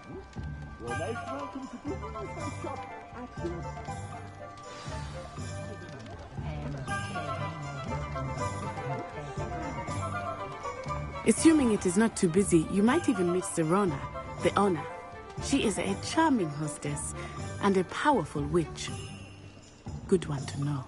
You're most welcome to visit my shop at your... Assuming it is not too busy, you might even meet Sirona, the owner. She is a charming hostess and a powerful witch. Good one to know.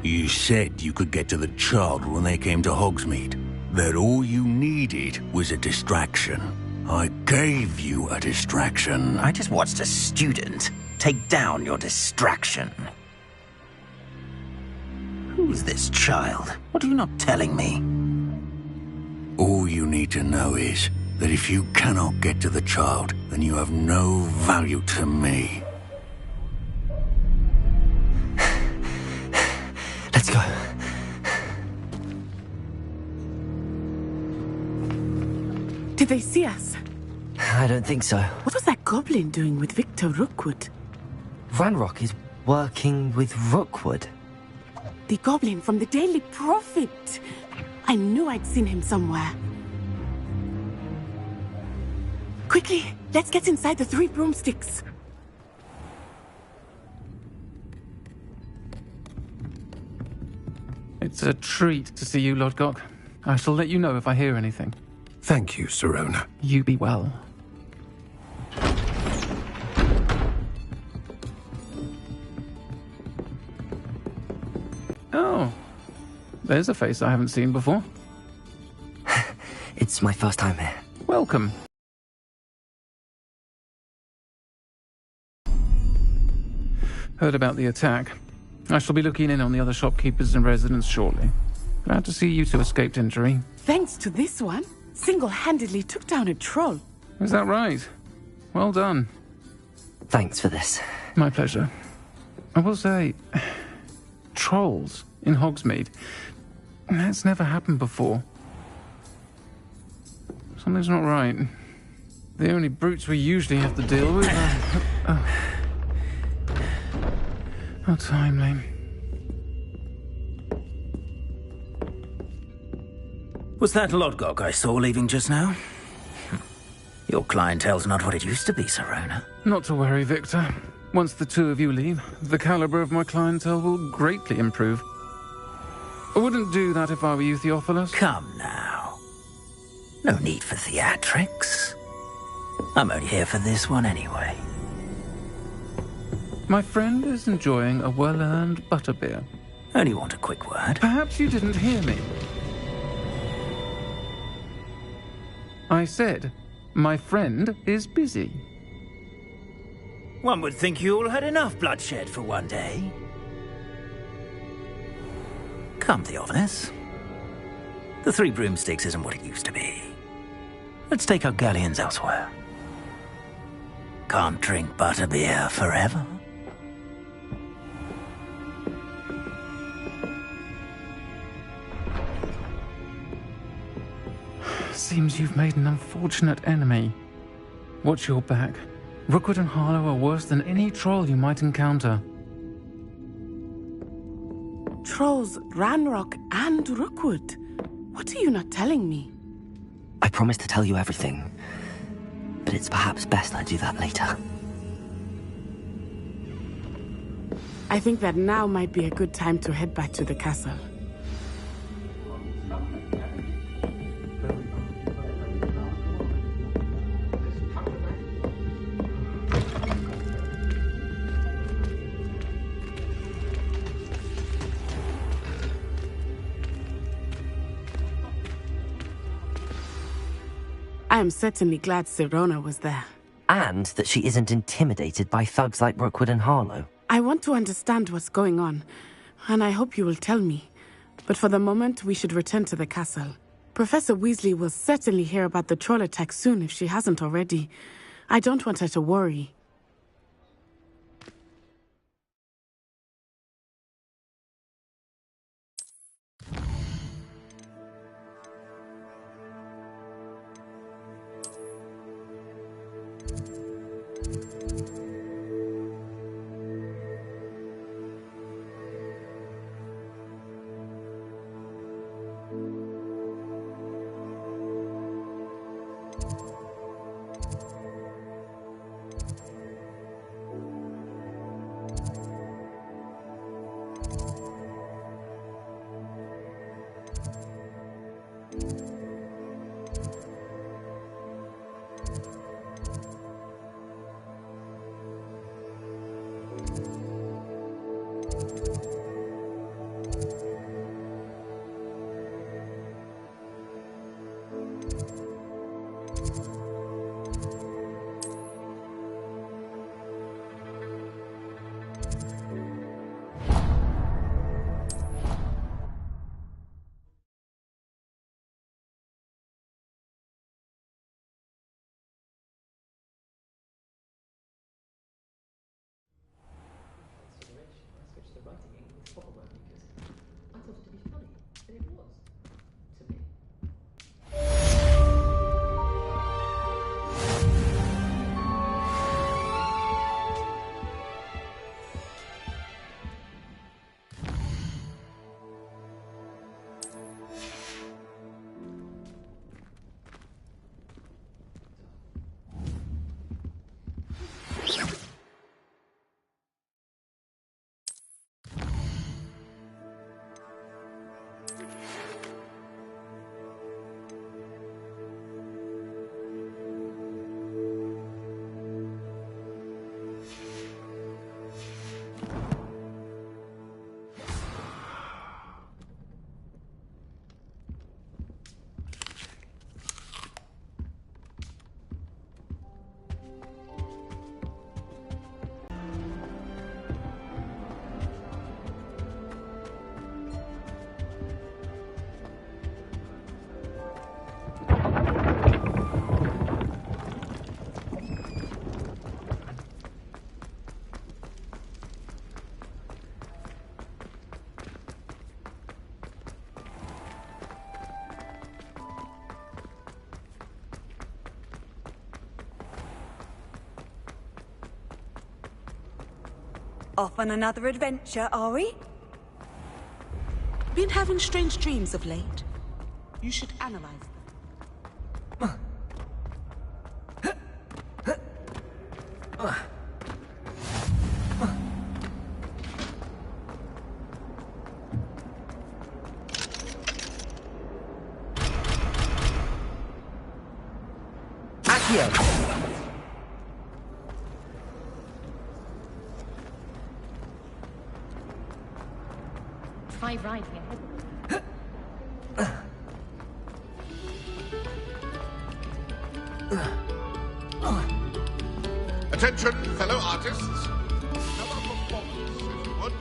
You said you could get to the child when they came to Hogsmeade. That all you needed was a distraction. I gave you a distraction. I just watched a student take down your distraction. Who's this child? What are you not telling me? All you need to know is that if you cannot get to the child, then you have no value to me. Let's go. Did they see us? I don't think so. What was that goblin doing with Victor Rookwood? Ranrock is working with Rookwood. The goblin from the Daily Prophet. I knew I'd seen him somewhere. Quickly, let's get inside the 3 broomsticks. It's a treat to see you, Lodgok. I shall let you know if I hear anything. Thank you, Sirona. You be well. Oh, there's a face I haven't seen before. It's my first time here. Welcome. Heard about the attack. I shall be looking in on the other shopkeepers and residents shortly. Glad to see you two escaped injury. Thanks to this one, single-handedly took down a troll. Is that right? Well done. Thanks for this. My pleasure. I will say, trolls in Hogsmeade. That's never happened before. Something's not right. The only brutes we usually have to deal with are... How timely. Was that Lodgok I saw leaving just now? Your clientele's not what it used to be, Sirona. Not to worry, Victor. Once the two of you leave, the caliber of my clientele will greatly improve. I wouldn't do that if I were you, Theophilus. Come now. No need for theatrics. I'm only here for this one anyway. My friend is enjoying a well-earned butterbeer. Only want a quick word. Perhaps you didn't hear me. I said, my friend is busy. One would think you all had enough bloodshed for one day. Come, Theophilus. The 3 broomsticks isn't what it used to be. Let's take our galleons elsewhere. Can't drink butterbeer forever. Seems you've made an unfortunate enemy. Watch your back. Rookwood and Harlow are worse than any troll you might encounter. Trolls, Ranrock, and Rookwood. What are you not telling me? I promised to tell you everything, but it's perhaps best I do that later. I think that now might be a good time to head back to the castle. I am certainly glad Sirona was there. And that she isn't intimidated by thugs like Rookwood and Harlow. I want to understand what's going on, and I hope you will tell me. But for the moment, we should return to the castle. Professor Weasley will certainly hear about the troll attack soon if she hasn't already. I don't want her to worry. Off on another adventure, are we? Been having strange dreams of late. You should analyze them. Accio! 5 riding ahead. Attention, fellow artists. Another performance, if you would.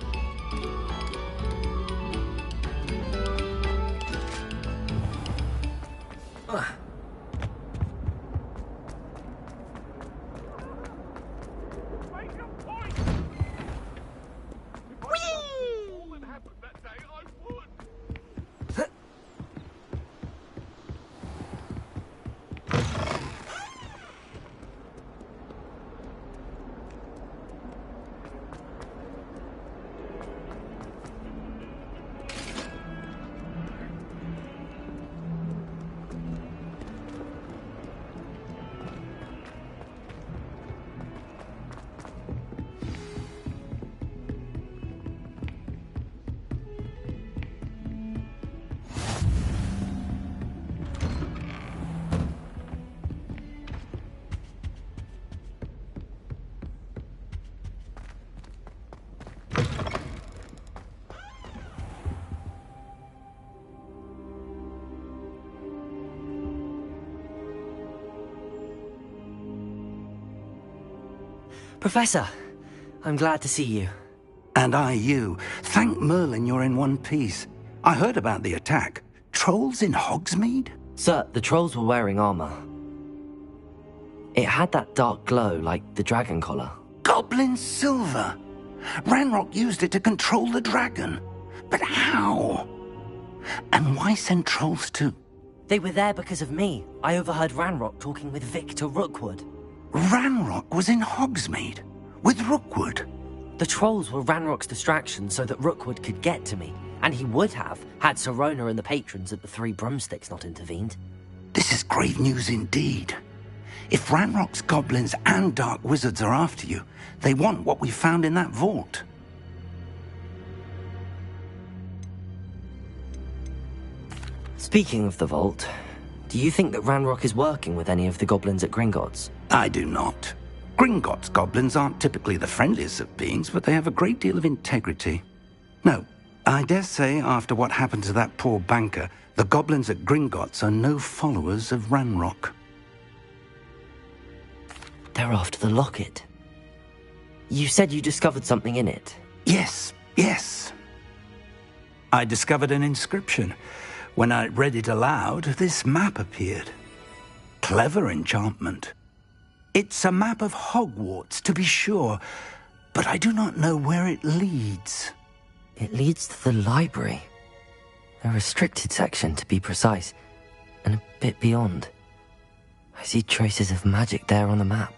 Make a point! If I knew all that happened that day, I would. Professor, I'm glad to see you. And I you. Thank Merlin you're in one piece. I heard about the attack. Trolls in Hogsmeade? Sir, the trolls were wearing armor. It had that dark glow like the dragon collar. Goblin silver! Ranrock used it to control the dragon. But how? And why send trolls to... They were there because of me. I overheard Ranrock talking with Victor Rookwood. Ranrock was in Hogsmeade? With Rookwood? The trolls were Ranrock's distraction so that Rookwood could get to me. And he would have, had Sirona and the patrons at the Three Broomsticks not intervened. This is grave news indeed. If Ranrock's goblins and dark wizards are after you, they want what we found in that vault. Speaking of the vault, do you think that Ranrock is working with any of the goblins at Gringotts? I do not. Gringotts goblins aren't typically the friendliest of beings, but they have a great deal of integrity. No, I dare say after what happened to that poor banker, the goblins at Gringotts are no followers of Ranrock. They're after the locket. You said you discovered something in it. Yes. I discovered an inscription. When I read it aloud, this map appeared. Clever enchantment. It's a map of Hogwarts, to be sure, but I do not know where it leads. It leads to the library. A restricted section, to be precise, and a bit beyond. I see traces of magic there on the map.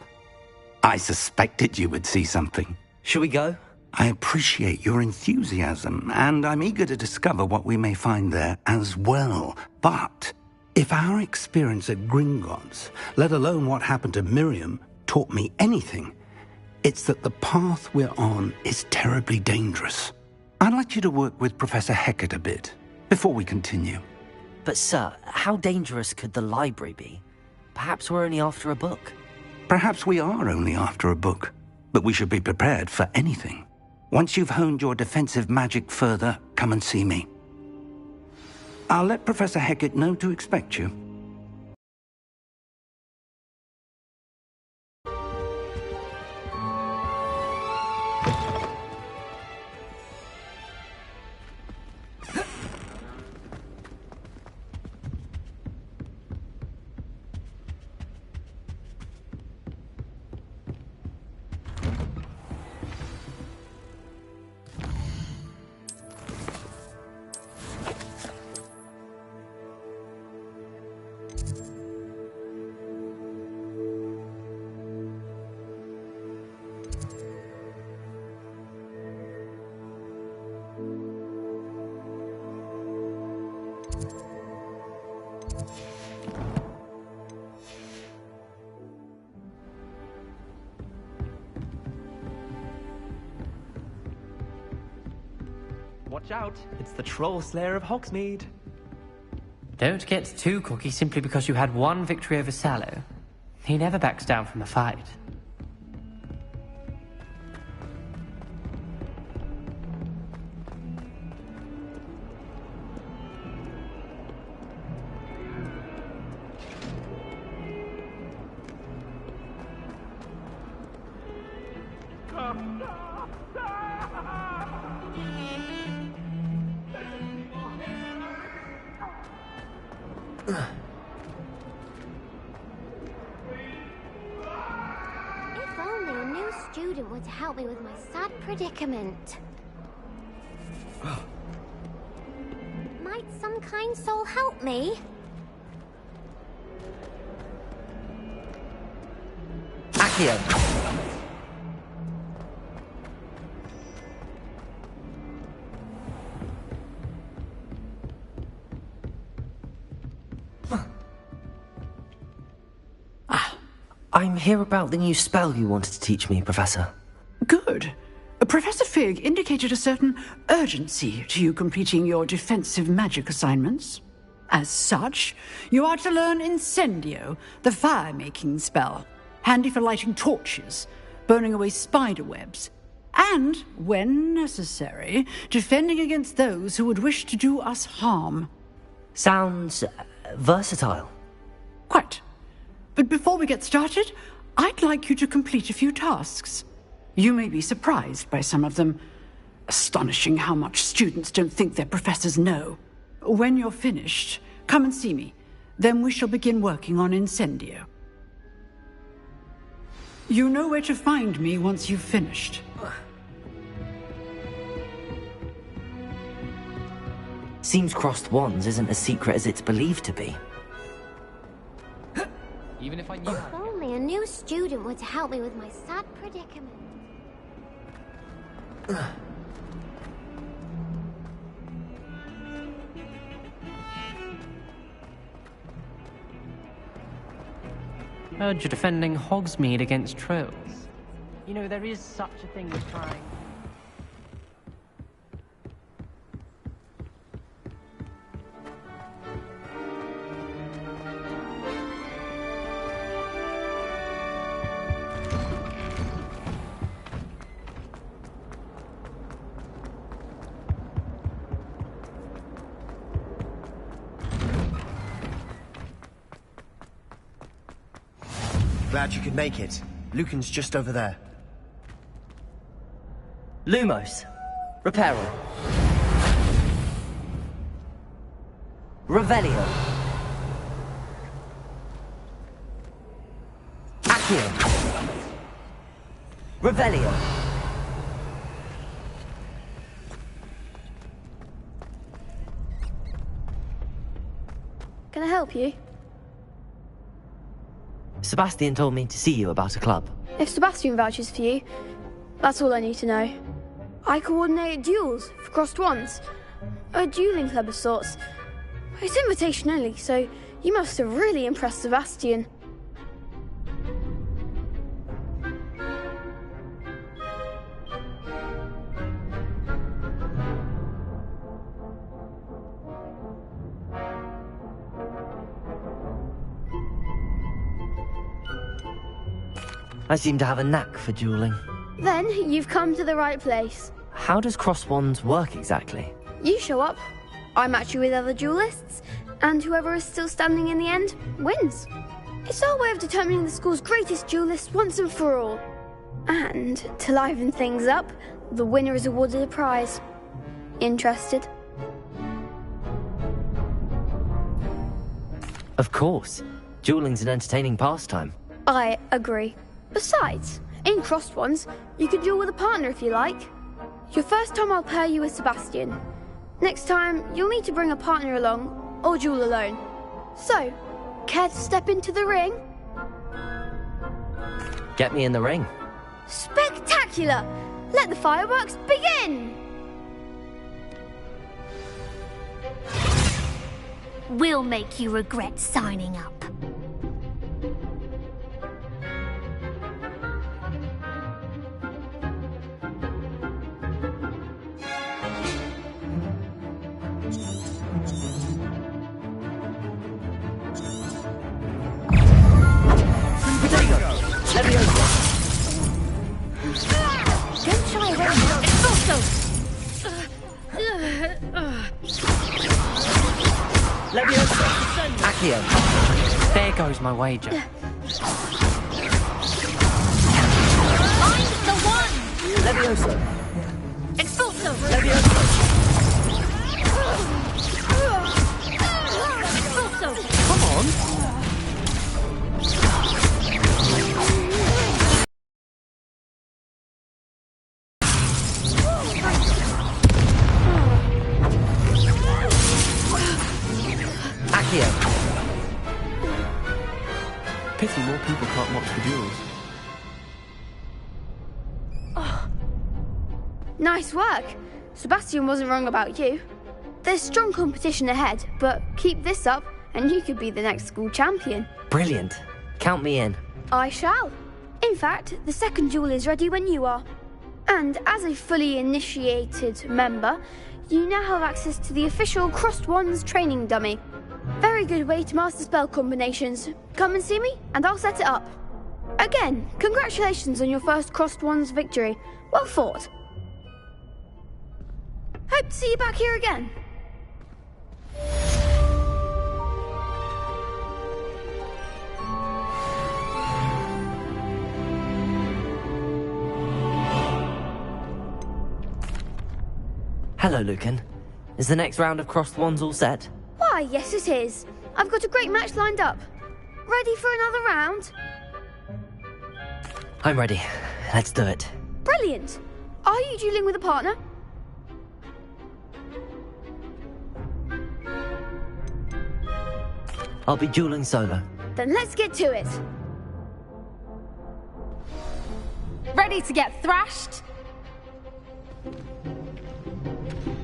I suspected you would see something. Shall we go? I appreciate your enthusiasm, and I'm eager to discover what we may find there as well. But if our experience at Gringotts, let alone what happened to Miriam, taught me anything, it's that the path we're on is terribly dangerous. I'd like you to work with Professor Hecat a bit before we continue. But sir, how dangerous could the library be? Perhaps we're only after a book. Perhaps we are only after a book, but we should be prepared for anything. Once you've honed your defensive magic further, come and see me. I'll let Professor Hecat know to expect you. Watch out, it's the Troll Slayer of Hogsmeade. Don't get too cocky simply because you had one victory over Sallow. He never backs down from a fight. If only a new student were to help me with my sad predicament. Might some kind soul help me? Accio! I'm here about the new spell you wanted to teach me, Professor. Good. Professor Fig indicated a certain urgency to you completing your defensive magic assignments. As such, you are to learn Incendio, the fire-making spell, handy for lighting torches, burning away spider webs, and, when necessary, defending against those who would wish to do us harm. Sounds versatile. Quite. But before we get started, I'd like you to complete a few tasks. You may be surprised by some of them. Astonishing how much students don't think their professors know. When you're finished, come and see me. Then we shall begin working on Incendio. You know where to find me once you've finished. Seems crossed wands isn't as secret as it's believed to be. Even if I knew If only a new student were to help me with my sad predicament. Heard you're defending Hogsmeade against trolls. You know, there is such a thing as trying... Glad you could make it. Lucan's just over there. Lumos. Reparo. Revelio. Accio. Revelio. Can I help you? Sebastian told me to see you about a club. If Sebastian vouches for you, that's all I need to know. I coordinate duels for crossed wands. A dueling club of sorts. It's invitation only, so you must have really impressed Sebastian. I seem to have a knack for dueling. Then you've come to the right place. How does crossed wands work exactly? You show up, I match you with other duelists, and whoever is still standing in the end wins. It's our way of determining the school's greatest duelist once and for all. And to liven things up, the winner is awarded a prize. Interested? Of course. Dueling's an entertaining pastime. I agree. Besides, in crossed ones, you can duel with a partner if you like. Your first time I'll pair you with Sebastian. Next time, you'll need to bring a partner along, or duel alone. So, care to step into the ring? Get me in the ring. Spectacular! Let the fireworks begin! We'll make you regret signing up. Don't shy away. It's also... Accio. There goes my wager. I'm the one! Levioso. Expulso! Levioso. Expulso! Come on. Accio. Pity more people can't watch the duels. Nice work. Sebastian wasn't wrong about you. There's strong competition ahead, but keep this up and you could be the next school champion. Brilliant. Count me in. I shall. In fact, the second duel is ready when you are. And as a fully initiated member, you now have access to the official Crossed Wands training dummy. Very good way to master spell combinations. Come and see me, and I'll set it up. Again, congratulations on your first Crossed Wands victory. Well fought. Hope to see you back here again. Hello, Lucan. Is the next round of Crossed Wands all set? Why, yes it is. I've got a great match lined up. Ready for another round? I'm ready. Let's do it. Brilliant! Are you dueling with a partner? I'll be dueling solo. Then let's get to it. Ready to get thrashed?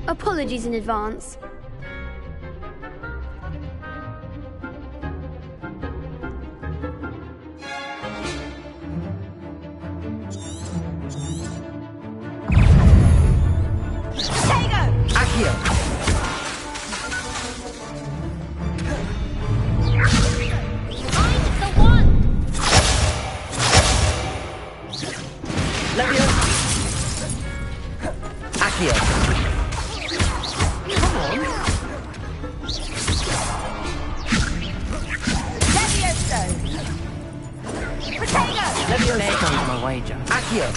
Apologies in advance. Accio! Levio! Accio! Come on! Levioso! Potato! Levioso! There goes my wager. Accio!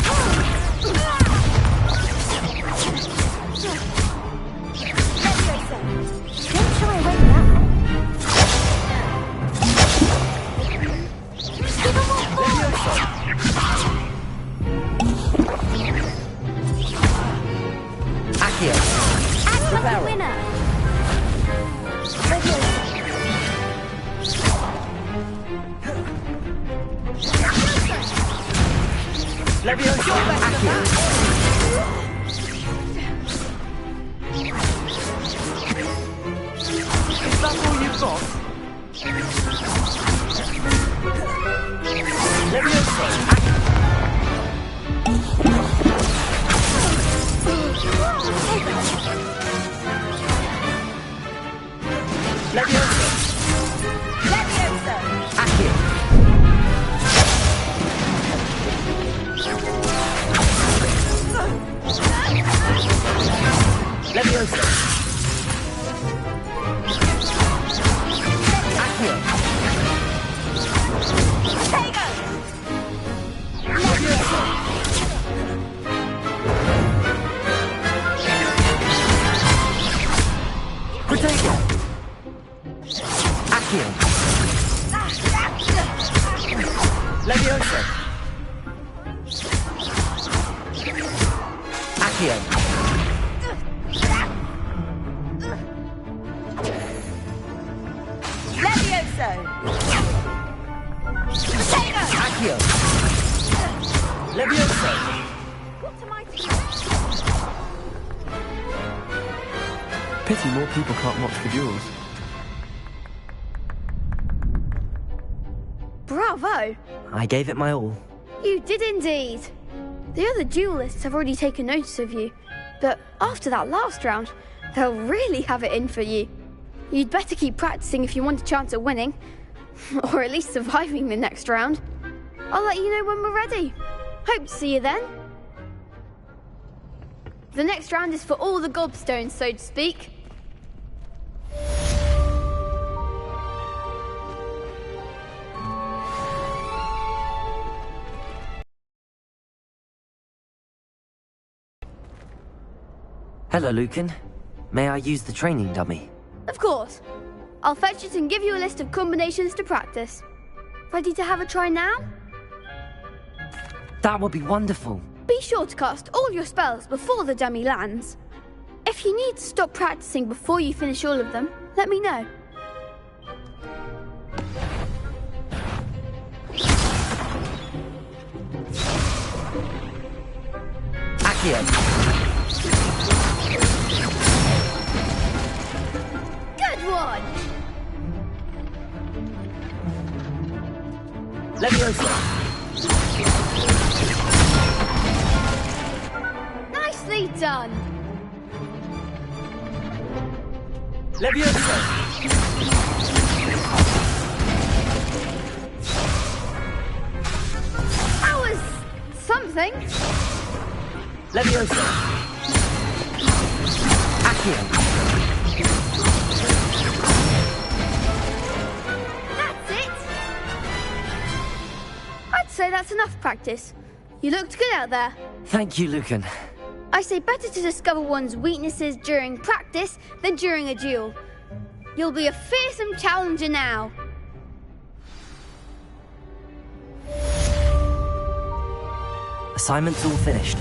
Don't shy away from that. Accio! Lucky winner. Levioso! Accio! Is that all you've got? Levioso! Levioso! Levioso! Accio! Levioso! Accio! Potato! Levioso! Potato! Accio! Levioso! Accio! Levioso! Potato! Accio! Levioso! What am I to do? Pity more people can't watch the duels. Bravo! I gave it my all. You did indeed. The other duelists have already taken notice of you, but after that last round, they'll really have it in for you. You'd better keep practicing if you want a chance at winning, or at least surviving the next round. I'll let you know when we're ready. Hope to see you then. The next round is for all the gobstones, so to speak. Hello, Lucan. May I use the training dummy? Of course. I'll fetch it and give you a list of combinations to practice. Ready to have a try now? That would be wonderful. Be sure to cast all your spells before the dummy lands. If you need to stop practicing before you finish all of them, let me know. Accio! Good one! Levioso! Nicely done! Levioso! That was something. Levioso! Accio! That's it! I'd say that's enough practice. You looked good out there. Thank you, Lucan. I say better to discover one's weaknesses during practice than during a duel. You'll be a fearsome challenger now. Assignment's all finished.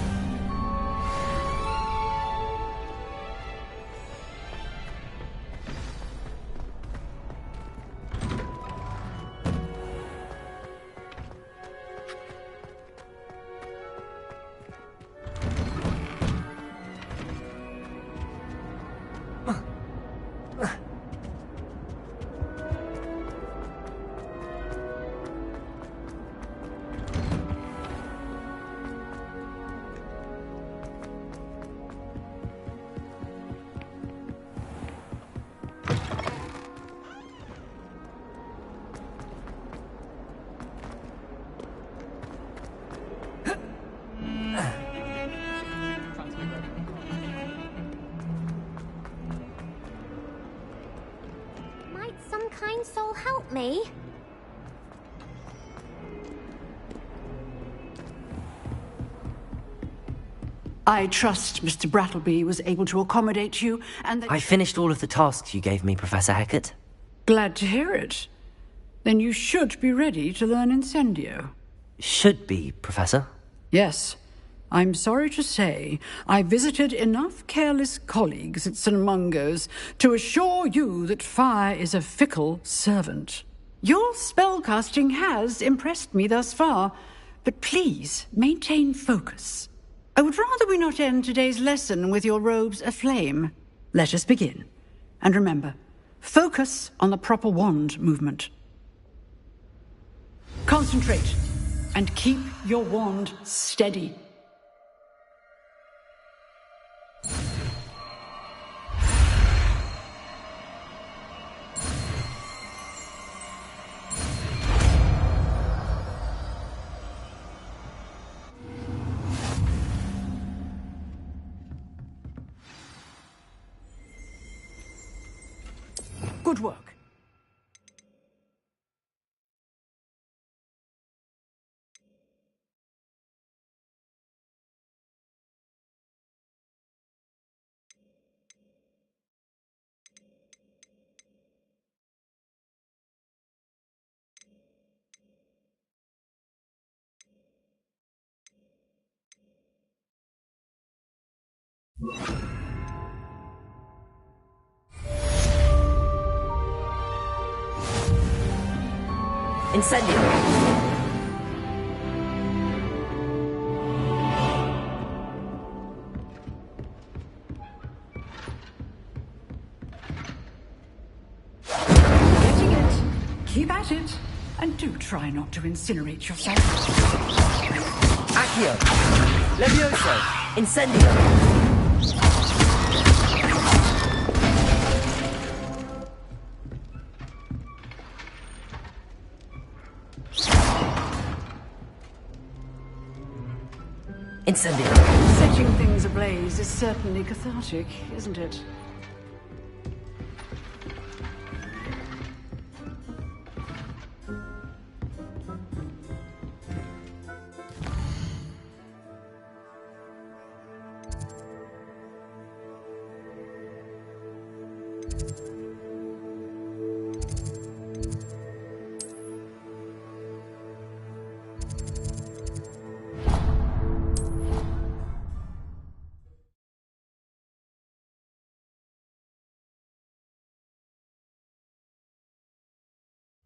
Might some kind soul help me? I trust Mr. Brattleby was able to accommodate you, and that... I finished all of the tasks you gave me, Professor Hecat. Glad to hear it. Then you should be ready to learn Incendio. Should be, Professor. Yes. I'm sorry to say, I visited enough careless colleagues at St. Mungo's to assure you that fire is a fickle servant. Your spellcasting has impressed me thus far, but please maintain focus. I would rather we not end today's lesson with your robes aflame. Let us begin. And remember, focus on the proper wand movement. Concentrate, and keep your wand steady. Good work. Incendio! Getting it. Keep at it. And do try not to incinerate yourself. Accio! Levioso! Incendio! Incendio! Setting things ablaze is certainly cathartic, isn't it?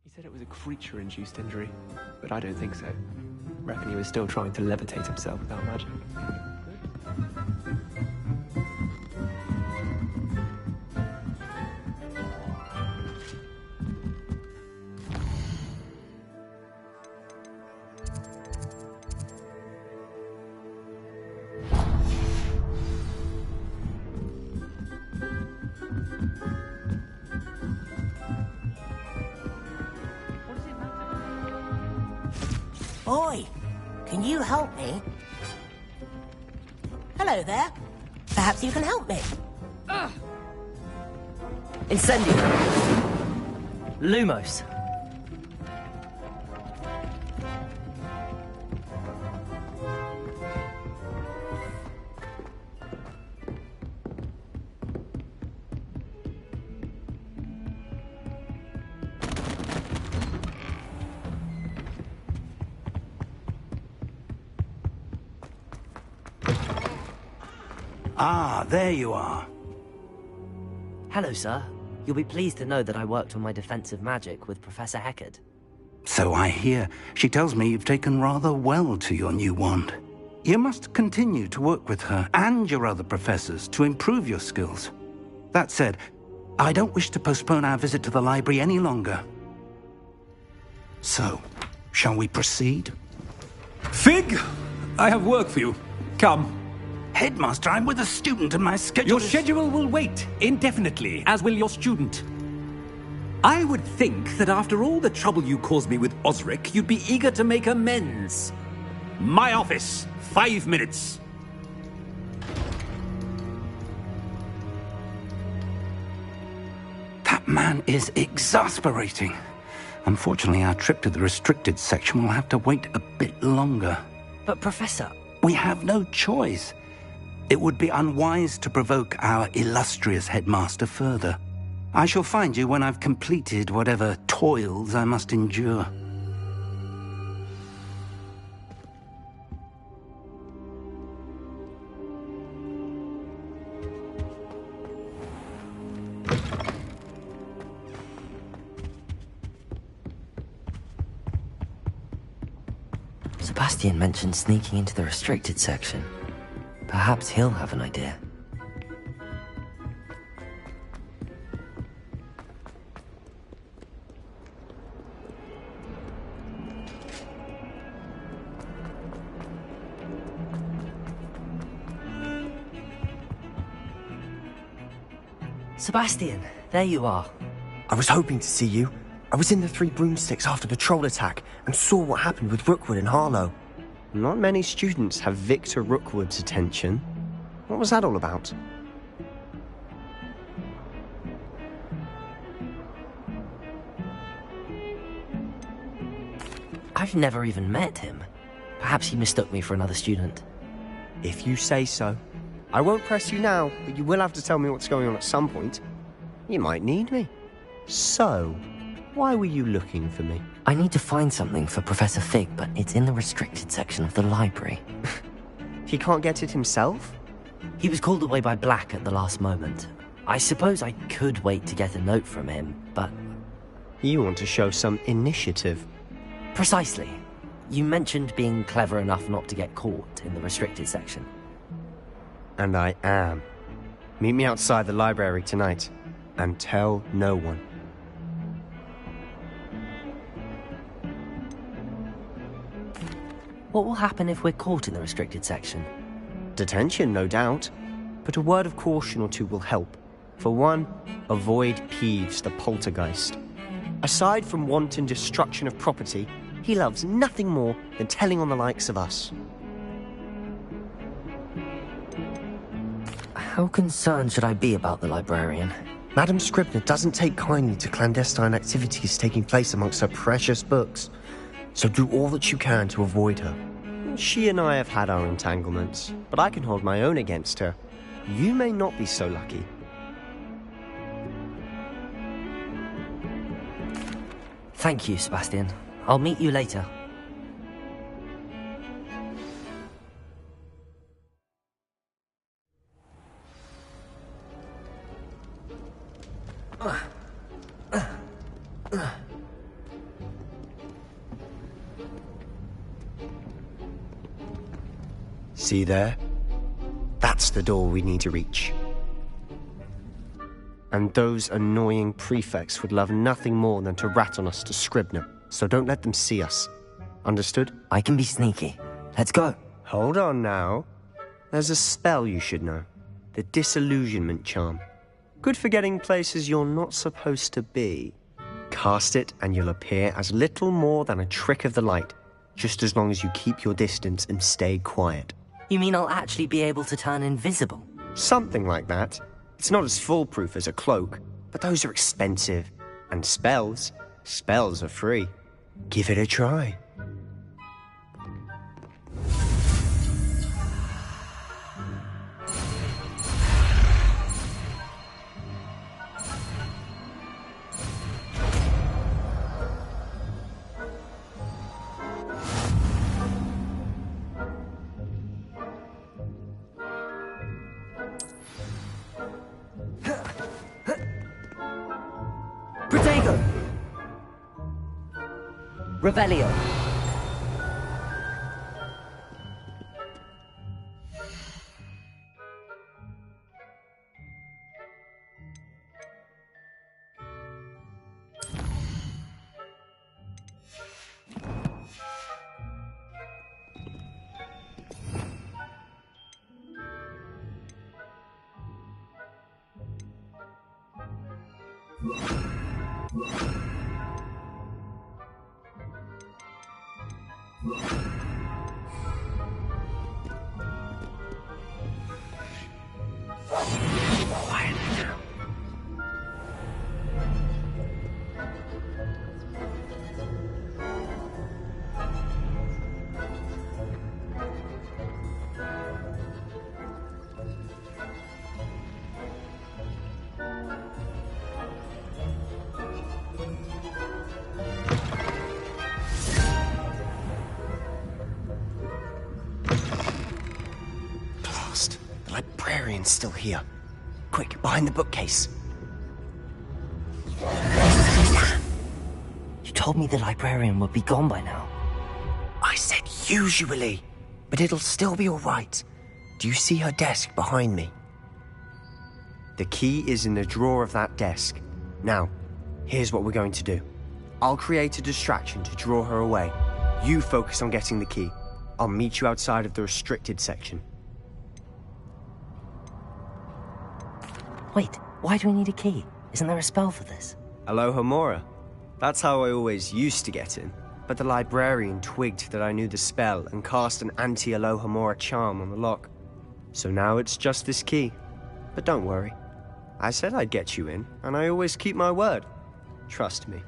He said it was a creature-induced injury, but I don't think so. Reckon he was still trying to levitate himself without magic. Oi, can you help me? Hello there. Perhaps you can help me. Incendio! Lumos! Ah, there you are. Hello, sir. You'll be pleased to know that I worked on my defensive magic with Professor Heckard. So I hear. She tells me you've taken rather well to your new wand. You must continue to work with her and your other professors to improve your skills. That said, I don't wish to postpone our visit to the library any longer. So, shall we proceed? Fig! I have work for you. Come. Headmaster, I'm with a student and my schedule Your schedule will wait indefinitely, as will your student. I would think that after all the trouble you caused me with Osric, you'd be eager to make amends. My office, 5 minutes. That man is exasperating. Unfortunately, our trip to the restricted section will have to wait a bit longer. But, Professor... We have no choice. It would be unwise to provoke our illustrious headmaster further. I shall find you when I've completed whatever toils I must endure. Sebastian mentioned sneaking into the restricted section. Perhaps he'll have an idea. Sebastian, there you are. I was hoping to see you. I was in the Three Broomsticks after the troll attack and saw what happened with Rookwood and Harlow. Not many students have Victor Rookwood's attention. What was that all about? I've never even met him. Perhaps he mistook me for another student. If you say so. I won't press you now, but you will have to tell me what's going on at some point. You might need me. So, why were you looking for me? I need to find something for Professor Fig, but it's in the restricted section of the library. He can't get it himself? He was called away by Black at the last moment. I suppose I could wait to get a note from him, but... You want to show some initiative. Precisely. You mentioned being clever enough not to get caught in the restricted section. And I am. Meet me outside the library tonight, and tell no one. What will happen if we're caught in the restricted section? Detention, no doubt. But a word of caution or two will help. For one, avoid Peeves, the poltergeist. Aside from wanton destruction of property, he loves nothing more than telling on the likes of us. How concerned should I be about the librarian? Madam Scribner doesn't take kindly to clandestine activities taking place amongst her precious books, so do all that you can to avoid her. She and I have had our entanglements, but I can hold my own against her. You may not be so lucky. Thank you, Sebastian. I'll meet you later. See there? That's the door we need to reach. And those annoying prefects would love nothing more than to rat on us to Scribner, so don't let them see us. Understood? I can be sneaky. Let's go. Hold on now. There's a spell you should know. The Disillusionment Charm. Good for getting places you're not supposed to be. Cast it and you'll appear as little more than a trick of the light, just as long as you keep your distance and stay quiet. You mean I'll actually be able to turn invisible? Something like that. It's not as foolproof as a cloak, but those are expensive. And spells are free. Give it a try. Revelio. Blast. The librarian's still here. Quick, behind the bookcase. You told me the librarian would be gone by now. I said usually, but it'll still be all right. Do you see her desk behind me? The key is in the drawer of that desk. Now, here's what we're going to do. I'll create a distraction to draw her away. You focus on getting the key. I'll meet you outside of the restricted section. Wait, why do we need a key? Isn't there a spell for this? Alohomora. That's how I always used to get in. But the librarian twigged that I knew the spell and cast an anti-Alohomora charm on the lock. So now it's just this key. But don't worry. I said I'd get you in, and I always keep my word. Trust me.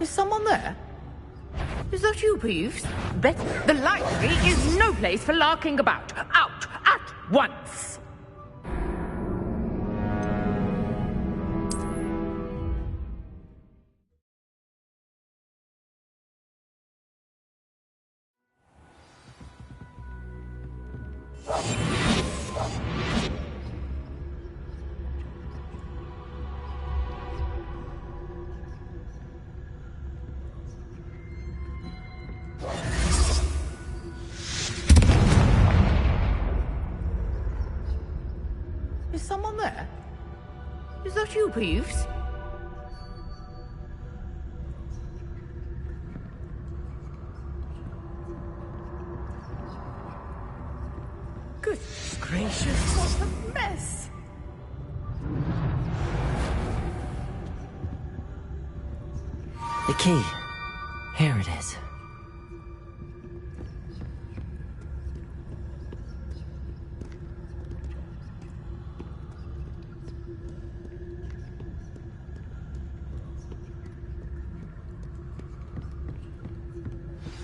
Is someone there? Is that you, Peeves? The library is no place for larking about. Out at once! Is someone there? Is that you, Peeves? Good gracious, what a mess! The key. Here it is.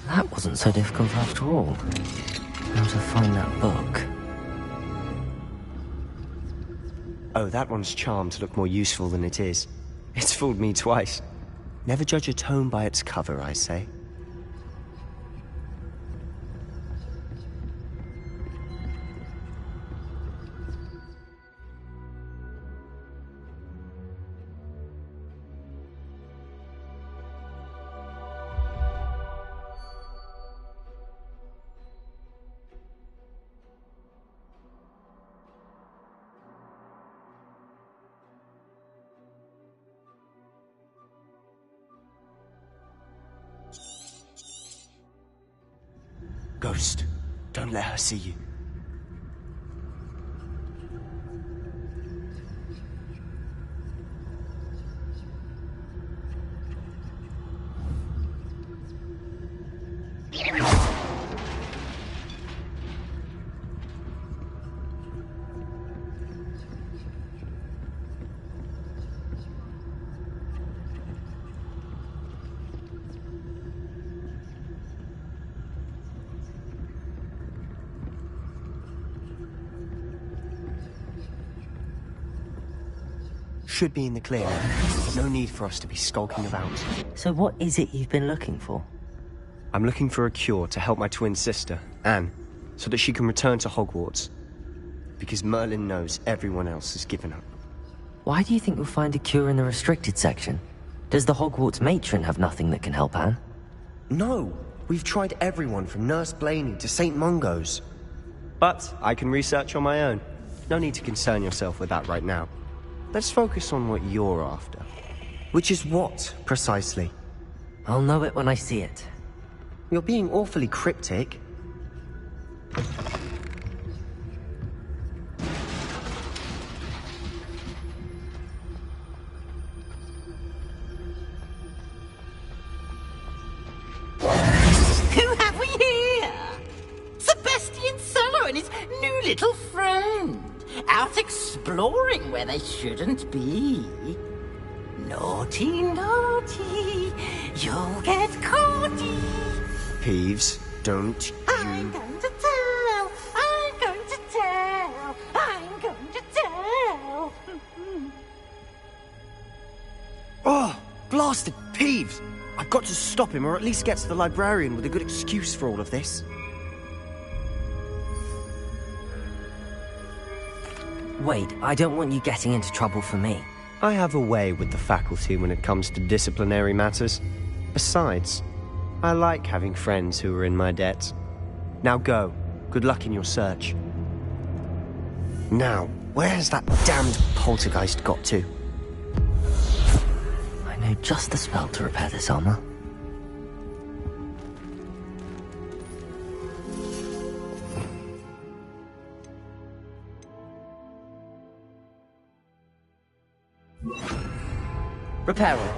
That wasn't so difficult after all. How to find that book. Oh, that one's charmed to look more useful than it is. It's fooled me twice. Never judge a tome by its cover, I say. Ghost, don't let her see you. should be in the clear. No need for us to be skulking about. So what is it you've been looking for? I'm looking for a cure to help my twin sister, Anne, so that she can return to Hogwarts. Because Merlin knows everyone else has given up. Why do you think you'll find a cure in the restricted section? Does the Hogwarts matron have nothing that can help Anne? No, we've tried everyone from Nurse Blaney to St. Mungo's. But I can research on my own. No need to concern yourself with that right now. Let's focus on what you're after. Which is what, precisely? I'll know it when I see it. You're being awfully cryptic. Who have we here? Sebastian Cello and his new little friend. Out exploring where they shouldn't be. Naughty, naughty, you'll get caughty. Peeves, don't you... I'm going to tell, I'm going to tell, I'm going to tell. Oh, blasted Peeves! I've got to stop him, or at least get to the librarian with a good excuse for all of this. Wait, I don't want you getting into trouble for me. I have a way with the faculty when it comes to disciplinary matters. Besides, I like having friends who are in my debt. Now go. Good luck in your search. Now, where has that damned poltergeist got to? I know just the spell to repair this armor. Repairer.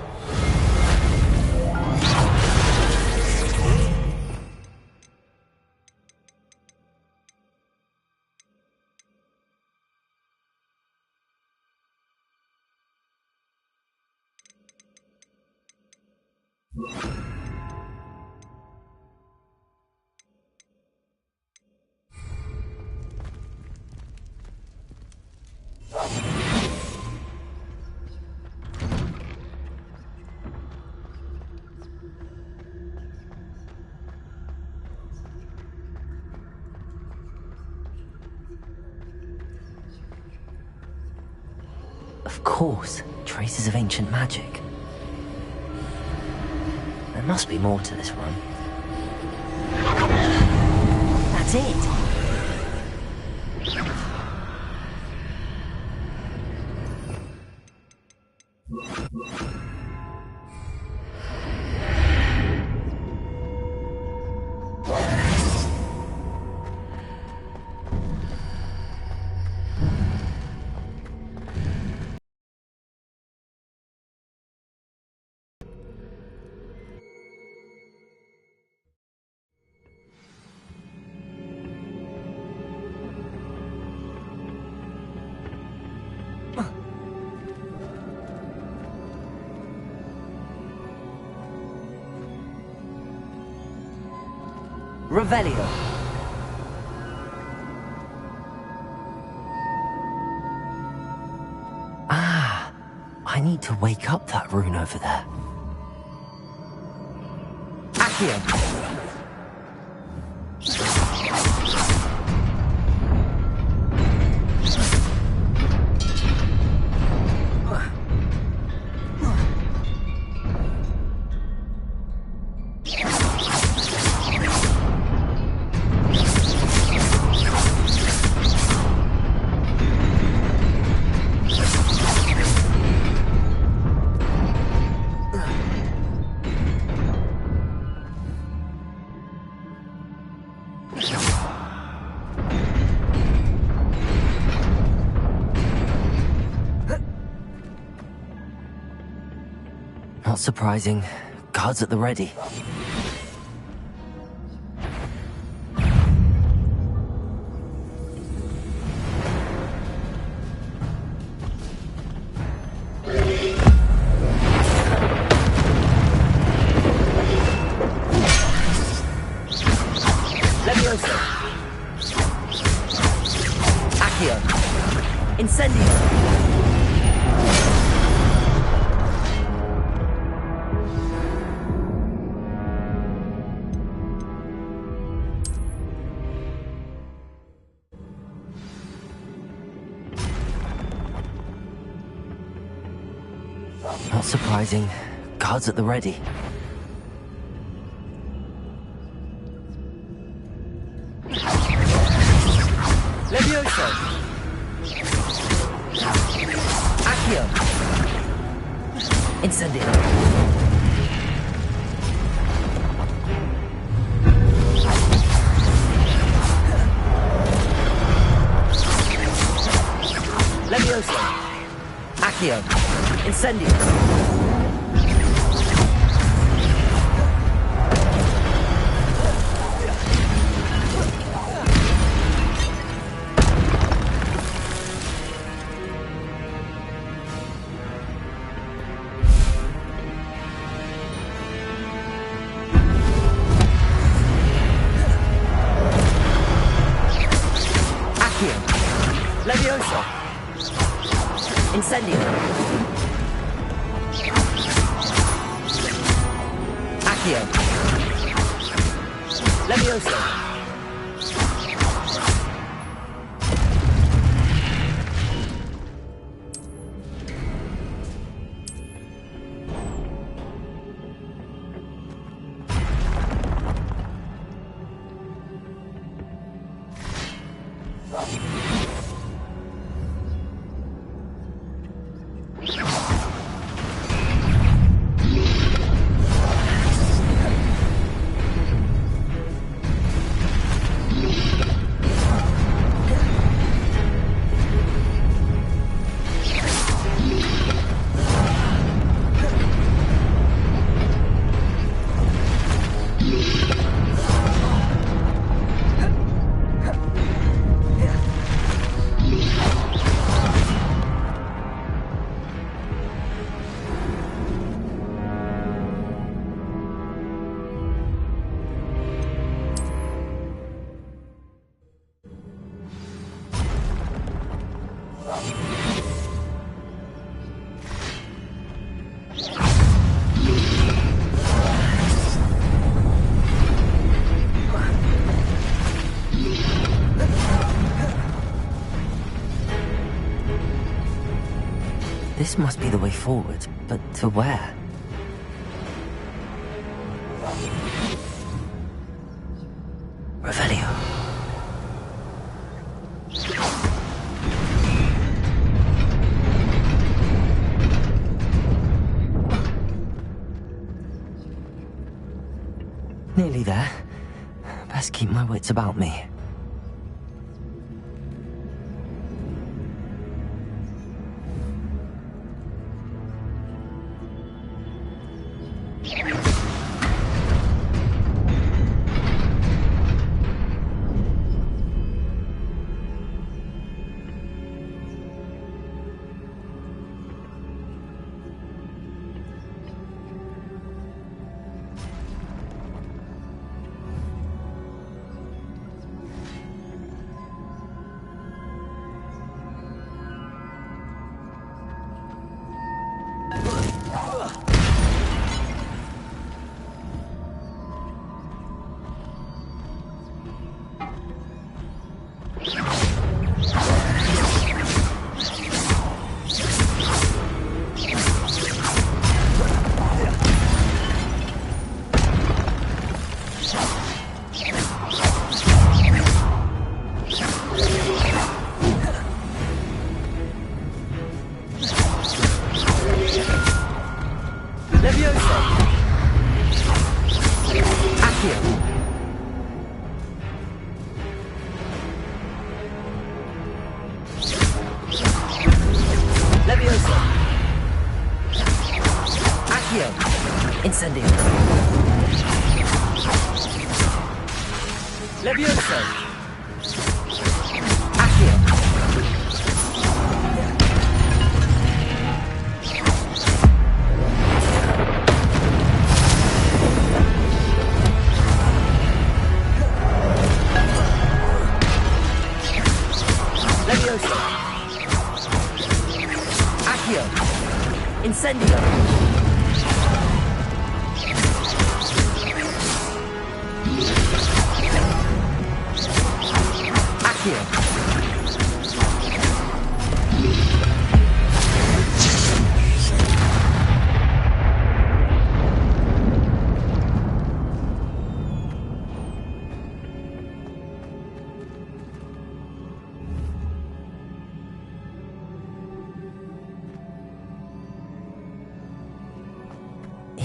Of course, traces of ancient magic. There must be more to this run. That's it! Revelio. Ah, I need to wake up that rune over there. Accio. Not surprising. Guards at the ready. Levioso. Accio. Incendio. surprising. Guards at the ready. Levioso! Accio! Incendio! Levioso! Accio! Incendio! Levioso! Incendio! Accio! Levioso! This must be the way forward, but to where? Revelio. Nearly there. Best keep my wits about me.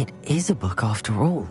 It is a book after all.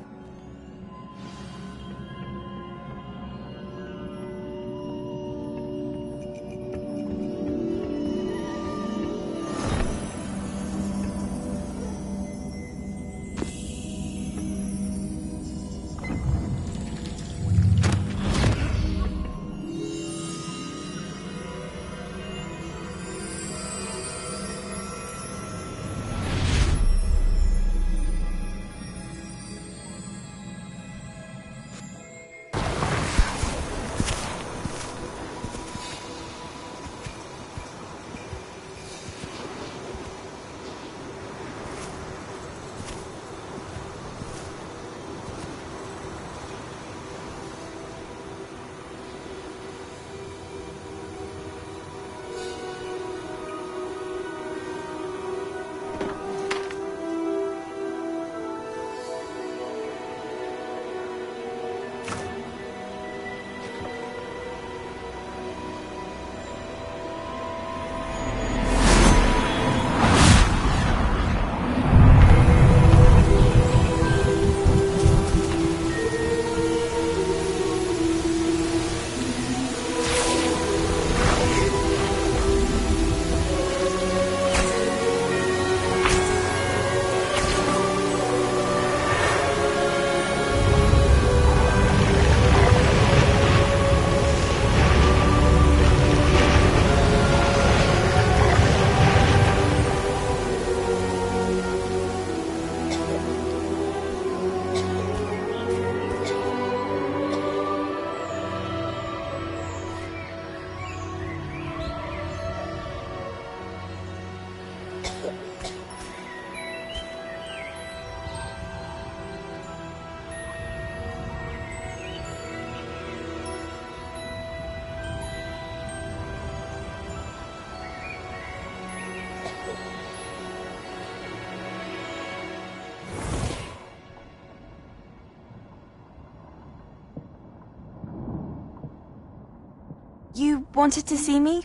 You wanted to see me?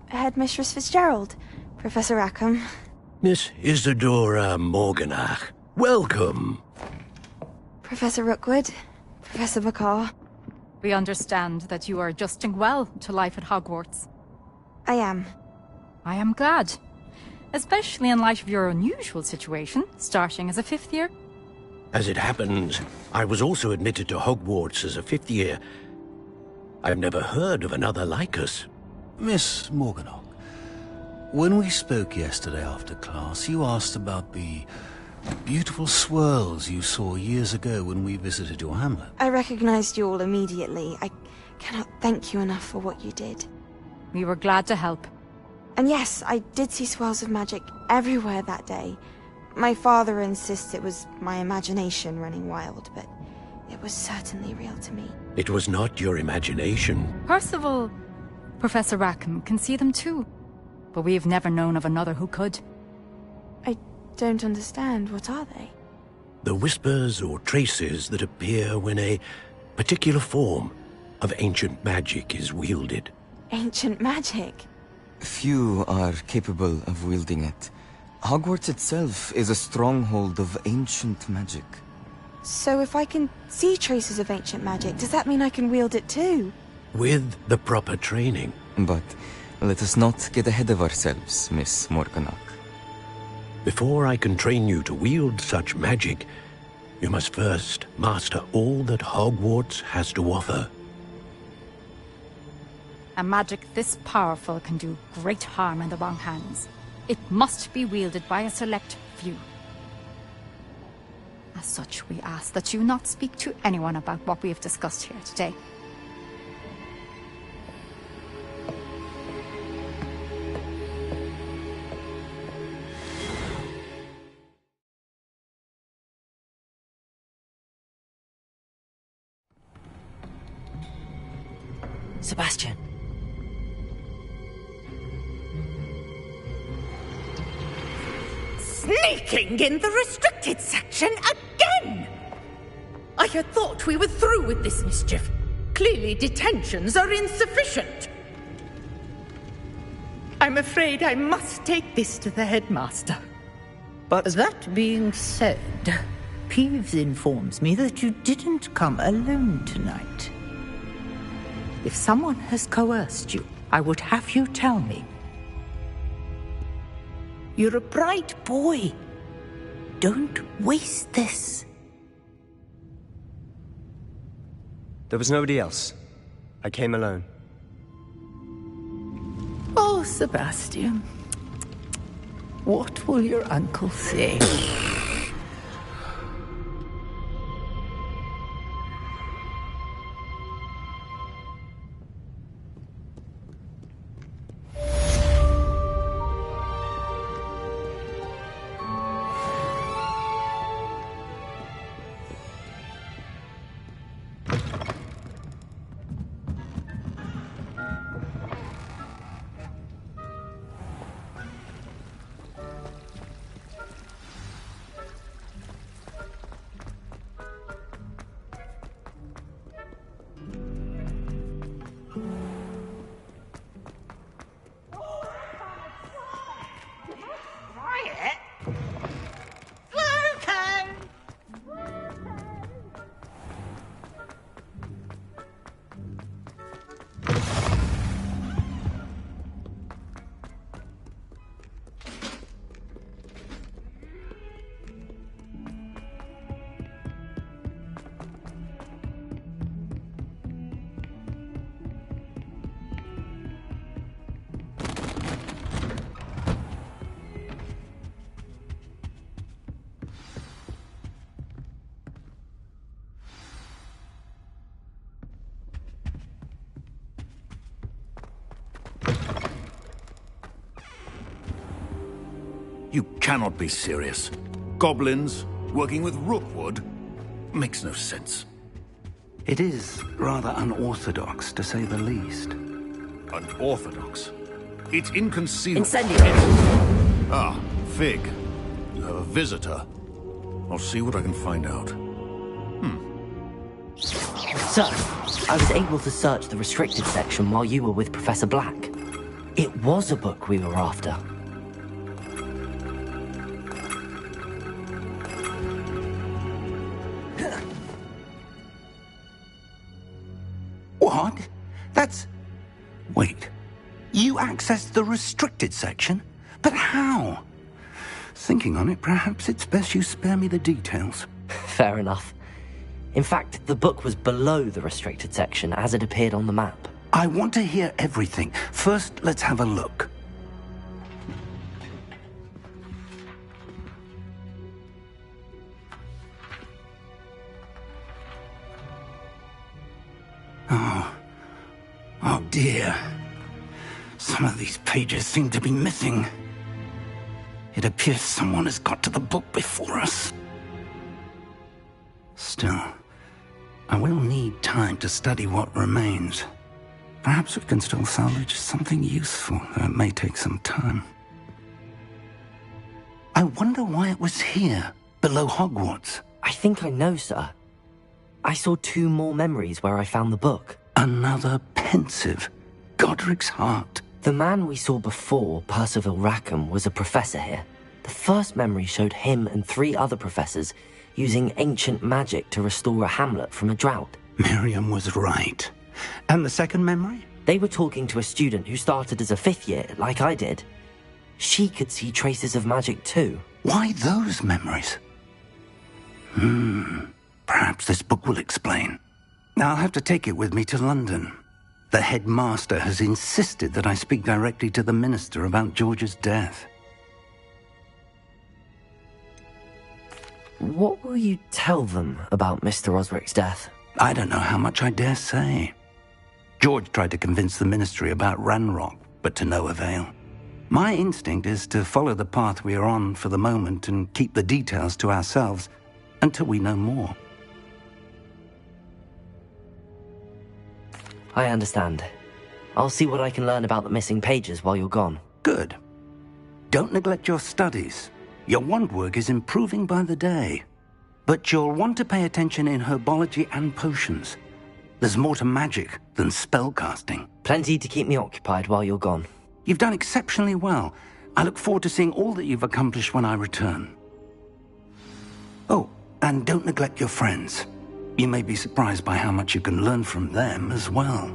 Headmistress Fitzgerald? Professor Rackham? Miss Isadora Morganach, welcome. Professor Rookwood? Professor Bakar? We understand that you are adjusting well to life at Hogwarts. I am. I am glad. Especially in light of your unusual situation, starting as a 5th year. As it happens, I was also admitted to Hogwarts as a 5th year. I've never heard of another like us. Miss Morganach, when we spoke yesterday after class, you asked about the beautiful swirls you saw years ago when we visited your hamlet. I recognized you all immediately. I cannot thank you enough for what you did. We were glad to help. And yes, I did see swirls of magic everywhere that day. My father insists it was my imagination running wild, but it was certainly real to me. It was not your imagination. Percival, Professor Rackham can see them too. But we have never known of another who could. I don't understand. What are they? The whispers or traces that appear when a particular form of ancient magic is wielded. Ancient magic? Few are capable of wielding it. Hogwarts itself is a stronghold of ancient magic. So if I can see traces of ancient magic, does that mean I can wield it too? With the proper training. But let us not get ahead of ourselves, Miss Morganach. Before I can train you to wield such magic, you must first master all that Hogwarts has to offer. A magic this powerful can do great harm in the wrong hands. It must be wielded by a select few. As such, we ask that you not speak to anyone about what we have discussed here today. Sebastian. Sneaking in the restricted section again! I had thought we were through with this mischief. Clearly detentions are insufficient. I'm afraid I must take this to the headmaster. But that being said, Peeves informs me that you didn't come alone tonight. If someone has coerced you, I would have you tell me. You're a bright boy. Don't waste this. There was nobody else. I came alone. Oh, Sebastian. What will your uncle say? You cannot be serious. Goblins working with Rookwood makes no sense. It is rather unorthodox, to say the least. Unorthodox? It's inconceivable. Incendio! Ah, Fig. You have a visitor. I'll see what I can find out. Sir, I was able to search the restricted section while you were with Professor Black. It was a book we were after. What? That's... Wait. You accessed the restricted section? But how? Thinking on it, perhaps it's best you spare me the details. Fair enough. In fact, the book was below the restricted section as it appeared on the map. I want to hear everything. First, let's have a look. Oh dear. Some of these pages seem to be missing. It appears someone has got to the book before us. Still, I will need time to study what remains. Perhaps we can still salvage something useful, though it may take some time. I wonder why it was here, below Hogwarts. I think I know, sir. I saw 2 more memories where I found the book. Another pensive. Godric's heart. The man we saw before, Percival Rackham, was a professor here. The first memory showed him and 3 other professors using ancient magic to restore a hamlet from a drought. Miriam was right. And the second memory? They were talking to a student who started as a 5th year, like I did. She could see traces of magic too. Why those memories? Perhaps this book will explain. I'll have to take it with me to London. The headmaster has insisted that I speak directly to the minister about George's death. What will you tell them about Mr. Osric's death? I don't know how much I dare say. George tried to convince the ministry about Ranrock, but to no avail. My instinct is to follow the path we are on for the moment and keep the details to ourselves until we know more. I understand. I'll see what I can learn about the missing pages while you're gone. Good. Don't neglect your studies. Your wand work is improving by the day. But you'll want to pay attention in herbology and potions. There's more to magic than spellcasting. Plenty to keep me occupied while you're gone. You've done exceptionally well. I look forward to seeing all that you've accomplished when I return. Oh, And don't neglect your friends. You may be surprised by how much you can learn from them as well.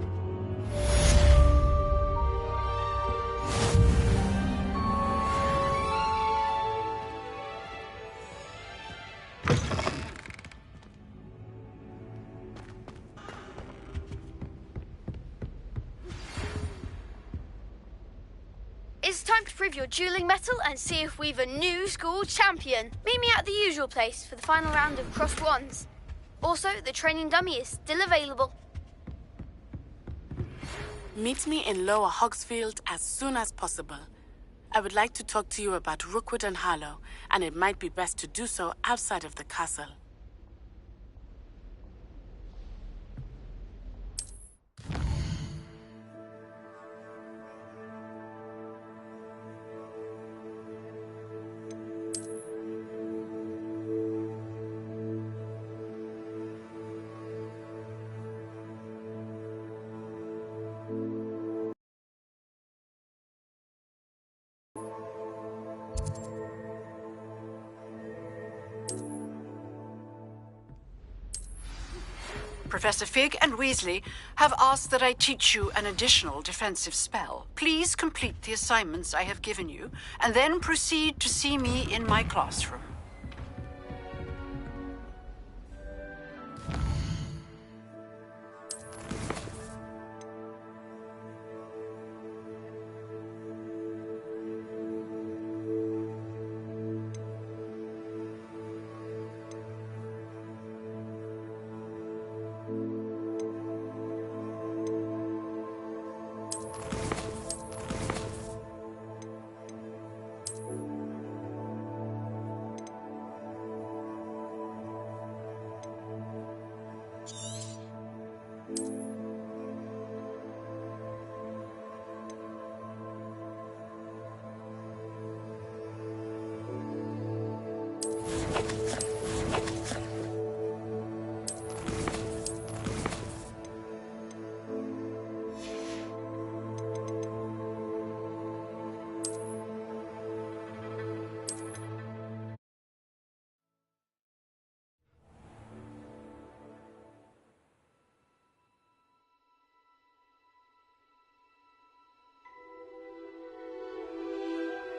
It's time to prove your dueling mettle and see if we've a new school champion. Meet me at the usual place for the final round of crossed wands. Also, the training dummy is still available. Meet me in Lower Hogsfield as soon as possible. I would like to talk to you about Rookwood and Harlow, and it might be best to do so outside of the castle. Professor Fig and Weasley have asked that I teach you an additional defensive spell. Please complete the assignments I have given you, and then proceed to see me in my classroom.